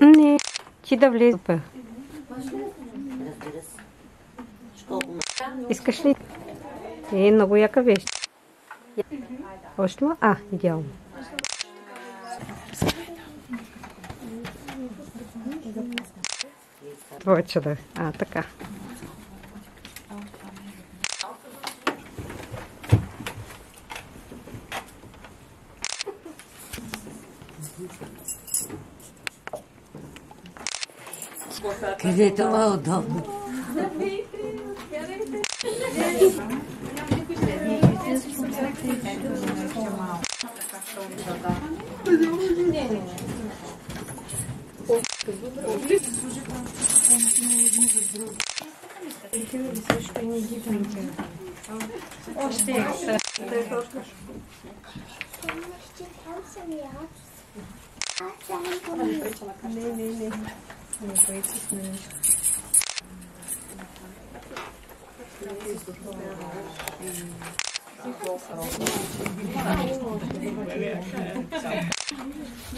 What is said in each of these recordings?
Не, ти да влезе. Разбира се. Искаш ли? Много яка вещ. Още ли? Идеално. Твоя чадър. Така. Където е удобно.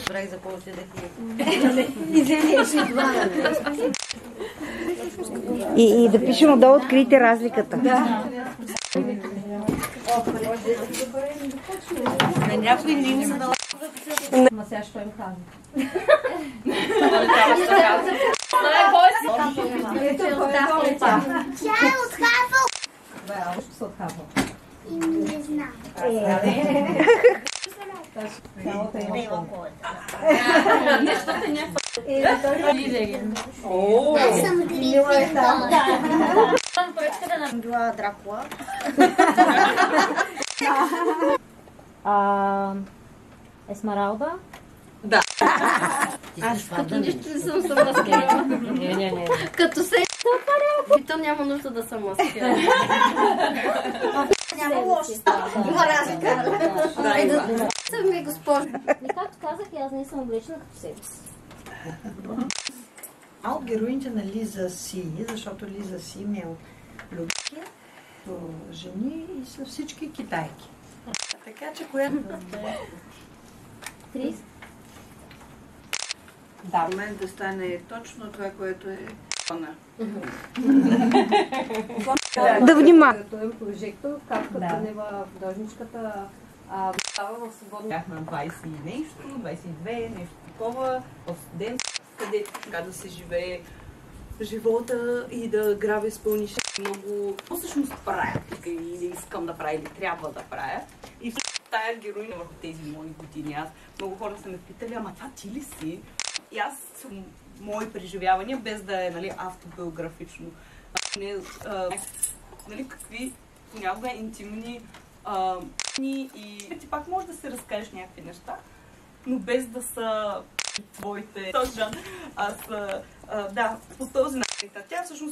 Брай за повече да И да пишем отдолу, открийте разликата. На някой не им се налага. Ма сега що им казвам? Тя е от Хавъл. Що се отхапва? Не знам. Аз съм Грифиндор. Била Дракула. Есмералда. Аз Като нищо не съм се маскирала. Не. Като се то няма нужда да съм маскирала. Няма лошо става. Има разлика. Съм ми госпожа. Както казах, аз не съм облечена като себе си. От героините на Лиза Си, защото Лиза Си е от Любки до жени и са всички китайки. Така че която... 30. Да, в мен да стане точно това, което е фона. Да внимава. Като е прожектор, както в художничката става в свободно. Бях на 20 и нещо, 22, нещо такова, в ден, къде така да се живее живота и да грабя изпълниш много... Какво всъщност правя или искам да правя, или трябва да правя. И в тая героиня върху тези мои години. Много хора са ме питали, ама това ти ли си? И аз съм мои преживявания, без да е автобиографично. Какви понякога интимни и ти пак може да се разкажеш някакви неща, но без да са твоите. Точно. По този начин. Тя всъщност